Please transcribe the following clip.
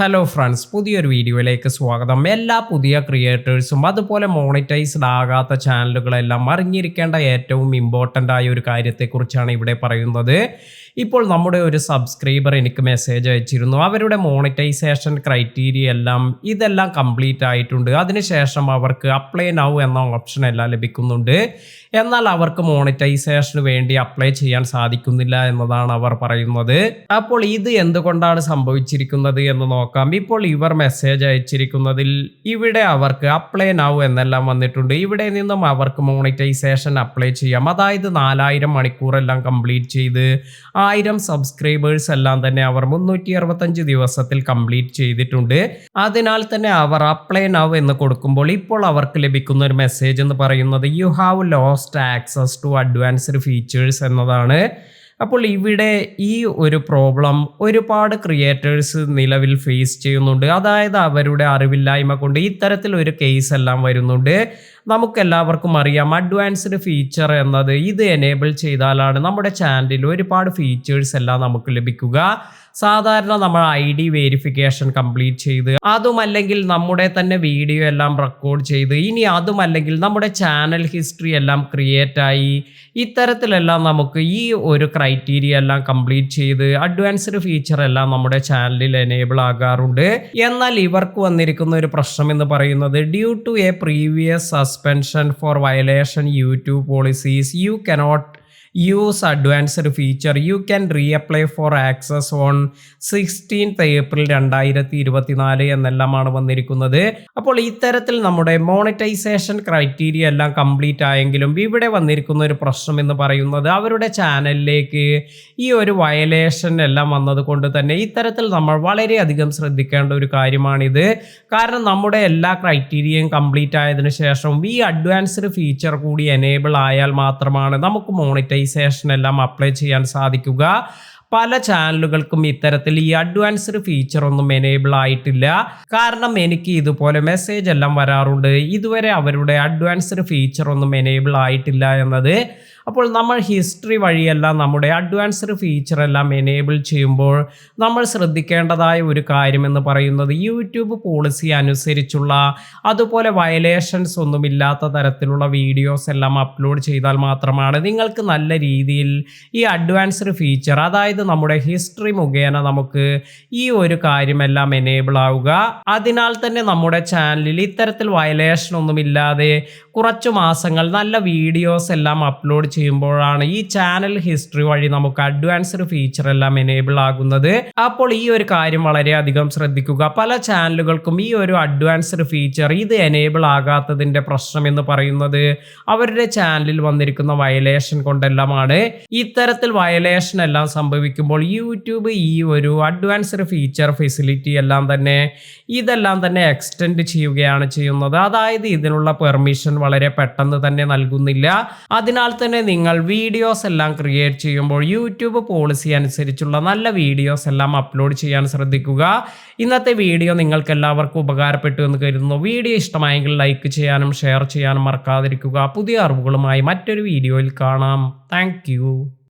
Hello friends, പുതിയൊരു വീഡിയോയിലേക്ക് സ്വാഗതം. എല്ലാ പുതിയ ക്രിയേറ്റേഴ്സും അതുപോലെ മോണിറ്റൈസ്ഡ് ആകാത്ത ചാനലുകളെല്ലാം അറിഞ്ഞിരിക്കേണ്ട ഏറ്റവും ഇമ്പോർട്ടൻ്റ് ആയ ഒരു കാര്യത്തെക്കുറിച്ചാണ് ഇവിടെ പറയുന്നത്. ഇപ്പോൾ നമ്മുടെ ഒരു സബ്സ്ക്രൈബർ എനിക്ക് മെസ്സേജ് അയച്ചിരുന്നു. അവരുടെ മോണിറ്റൈസേഷൻ ക്രൈറ്റീരിയ എല്ലാം ഇതെല്ലാം കംപ്ലീറ്റ് ആയിട്ടുണ്ട്. അതിനുശേഷം അവർക്ക് അപ്ലൈ നൗ എന്ന ഓപ്ഷൻ എല്ലാം ലഭിക്കുന്നുണ്ട്. എന്നാൽ അവർക്ക് മോണിറ്റൈസേഷന് വേണ്ടി അപ്ലൈ ചെയ്യാൻ സാധിക്കുന്നില്ല എന്നതാണ് അവർ പറയുന്നത്. അപ്പോൾ ഇത് എന്തുകൊണ്ടാണ് സംഭവിച്ചിരിക്കുന്നത് എന്ന് നോക്കാം. ഇപ്പോൾ ഇവർ മെസ്സേജ് അയച്ചിരിക്കുന്നതിൽ ഇവിടെ അവർക്ക് അപ്ലൈ നൗ എന്നെല്ലാം വന്നിട്ടുണ്ട്. ഇവിടെ നിന്നും അവർക്ക് മോണിറ്റൈസേഷൻ അപ്ലൈ ചെയ്യാം. അതായത് 4000 മണിക്കൂറെല്ലാം കംപ്ലീറ്റ് ചെയ്ത് 1000 സബ്സ്ക്രൈബേഴ്സ് എല്ലാം തന്നെ അവർ 365 ദിവസത്തിൽ കംപ്ലീറ്റ് ചെയ്തിട്ടുണ്ട്. അതിനാൽ തന്നെ അവർ അപ്ലൈ നൗ എന്ന് കൊടുക്കുമ്പോൾ ഇപ്പോൾ അവർക്ക് ലഭിക്കുന്ന ഒരു മെസ്സേജ് എന്ന് പറയുന്നത് you have lost access to advanced features എന്നതാണ്. അപ്പോൾ ഇവിടെ ഈ ഒരു പ്രോബ്ലം ഒരുപാട് ക്രിയേറ്റേഴ്സ് നിലവിൽ ഫേസ് ചെയ്യുന്നുണ്ട്. അതായത് അവരുടെ അറിവില്ലായ്മ കൊണ്ട് ഇത്തരത്തിൽ ഒരു കേസ് എല്ലാം വരുന്നുണ്ട്. നമുക്കെല്ലാവർക്കും അറിയാം, അഡ്വാൻസ്ഡ് ഫീച്ചർ എന്നത് ഇത് എനേബിൾ ചെയ്താലാണ് നമ്മുടെ ചാനലിൽ ഒരുപാട് ഫീച്ചേഴ്സ് എല്ലാം നമുക്ക് ലഭിക്കുക. സാധാരണ നമ്മൾ ID വെരിഫിക്കേഷൻ കംപ്ലീറ്റ് ചെയ്ത്, അതുമല്ലെങ്കിൽ നമ്മുടെ തന്നെ വീഡിയോ എല്ലാം റെക്കോർഡ് ചെയ്ത്, ഇനി അതുമല്ലെങ്കിൽ നമ്മുടെ ചാനൽ ഹിസ്റ്ററി എല്ലാം ക്രിയേറ്റ് ആയി, ഇത്തരത്തിലെല്ലാം നമുക്ക് ഈ ഒരു ക്രൈറ്റീരിയ എല്ലാം കംപ്ലീറ്റ് ചെയ്ത് അഡ്വാൻസ്ഡ് ഫീച്ചർ എല്ലാം നമ്മുടെ ചാനലിൽ എനേബിൾ ആകാറുണ്ട്. എന്നാൽ ഇവർക്ക് വന്നിരിക്കുന്ന ഒരു പ്രശ്നം എന്ന് പറയുന്നത് due to a previous suspension for violation YouTube policies you cannot use advanced feature. You can reapply for access on 16th April 2024 എന്നെല്ലാമാണ് വന്നിരിക്കുന്നത്. അപ്പോൾ ഇത്തരത്തിൽ നമ്മുടെ മോണിറ്റൈസേഷൻ ക്രൈറ്റീരിയ എല്ലാം കംപ്ലീറ്റ് ആയെങ്കിലും ഇവിടെ വന്നിരിക്കുന്ന ഒരു പ്രശ്നം എന്ന് പറയുന്നത് അവരുടെ ചാനലിലേക്ക് ഈ ഒരു വയലേഷൻ എല്ലാം വന്നതുകൊണ്ട് തന്നെ ഇത്തരത്തിൽ നമ്മൾ വളരെയധികം ശ്രദ്ധിക്കേണ്ട ഒരു കാര്യമാണിത്. കാരണം നമ്മുടെ എല്ലാ ക്രൈറ്റീരിയയും കംപ്ലീറ്റ് ആയതിനു ശേഷം ഈ അഡ്വാൻസ്ഡ് ഫീച്ചർ കൂടി എനേബിൾ ആയാൽ മാത്രമാണ് നമുക്ക് മോണിറ്റൈസേഷൻ എല്ലാം അപ്ലൈ ചെയ്യാൻ സാധിക്കുക. പല ചാനലുകൾക്കും ഇത്തരത്തിൽ ഈ അഡ്വാൻസ്ഡ് ഫീച്ചർ ഒന്നും എനേബിൾ ആയിട്ടില്ല. കാരണം എനിക്ക് ഇതുപോലെ മെസ്സേജ് എല്ലാം വരാറുണ്ട്, ഇതുവരെ അവരുടെ അഡ്വാൻസ്ഡ് ഫീച്ചർ ഒന്നും എനേബിൾ ആയിട്ടില്ല എന്നത്. അപ്പോൾ നമ്മൾ ഹിസ്റ്ററി വഴിയെല്ലാം നമ്മുടെ അഡ്വാൻസ്ഡ് ഫീച്ചർ എല്ലാം എനേബിൾ ചെയ്യുമ്പോൾ നമ്മൾ ശ്രദ്ധിക്കേണ്ടതായ ഒരു കാര്യം എന്ന് പറയുന്നത് യൂട്യൂബ് പോളിസി അനുസരിച്ചുള്ള അതുപോലെ വയലേഷൻസ് ഒന്നുമില്ലാത്ത തരത്തിലുള്ള വീഡിയോസ് എല്ലാം അപ്ലോഡ് ചെയ്താൽ മാത്രമാണ് നിങ്ങൾക്ക് നല്ല രീതിയിൽ ഈ അഡ്വാൻസ്ഡ് ഫീച്ചർ, അതായത് നമ്മുടെ ഹിസ്റ്ററി മുഖേന നമുക്ക് ഈ ഒരു കാര്യമെല്ലാം എനേബിൾ ആവുക. അതിനാൽ തന്നെ നമ്മുടെ ചാനലിൽ ഇത്തരത്തിൽ വയലേഷൻ ഒന്നുമില്ലാതെ കുറച്ചു മാസങ്ങൾ നല്ല വീഡിയോസ് എല്ലാം അപ്ലോഡ് ചെയ്യുമ്പോഴാണ് ഈ ചാനൽ ഹിസ്റ്ററി വഴി നമുക്ക് അഡ്വാൻസ്ഡ് ഫീച്ചർ എല്ലാം എനേബിൾ ആകുന്നത്. അപ്പോൾ ഈ ഒരു കാര്യം വളരെയധികം ശ്രദ്ധിക്കുക. പല ചാനലുകൾക്കും ഈ ഒരു അഡ്വാൻസ്ഡ് ഫീച്ചർ ഇത് എനേബിൾ ആകാത്തതിന്റെ പ്രശ്നം എന്ന് പറയുന്നത് അവരുടെ ചാനലിൽ വന്നിരിക്കുന്ന വയലേഷൻ കൊണ്ടെല്ലാമാണ്. ഇത്തരത്തിൽ വയലേഷൻ എല്ലാം സംഭവിക്കുമ്പോൾ യൂട്യൂബ് ഈ ഒരു അഡ്വാൻസ്ഡ് ഫീച്ചർ ഫെസിലിറ്റി എല്ലാം തന്നെ ഇതെല്ലാം തന്നെ എക്സ്റ്റെൻഡ് ചെയ്യുകയാണ് ചെയ്യുന്നത്. അതായത് ഇതിനുള്ള പെർമിഷൻ വളരെ പെട്ടെന്ന് തന്നെ നൽകുന്നില്ല. അതിനാൽ തന്നെ നിങ്ങൾ വീഡിയോസ് എല്ലാം ക്രിയേറ്റ് ചെയ്യുമ്പോൾ യൂട്യൂബ് പോളിസി അനുസരിച്ചുള്ള നല്ല വീഡിയോസ് എല്ലാം അപ്ലോഡ് ചെയ്യാൻ ശ്രദ്ധിക്കുക. ഇന്നത്തെ വീഡിയോ നിങ്ങൾക്ക് എല്ലാവർക്കും ഉപകാരപ്പെട്ടു എന്ന് കരുതുന്നു. വീഡിയോ ഇഷ്ടമായെങ്കിൽ ലൈക്ക് ചെയ്യാനും ഷെയർ ചെയ്യാനും മറക്കാതിരിക്കുക. പുതിയ അറിവുകളുമായി മറ്റൊരു വീഡിയോയിൽ കാണാം. താങ്ക്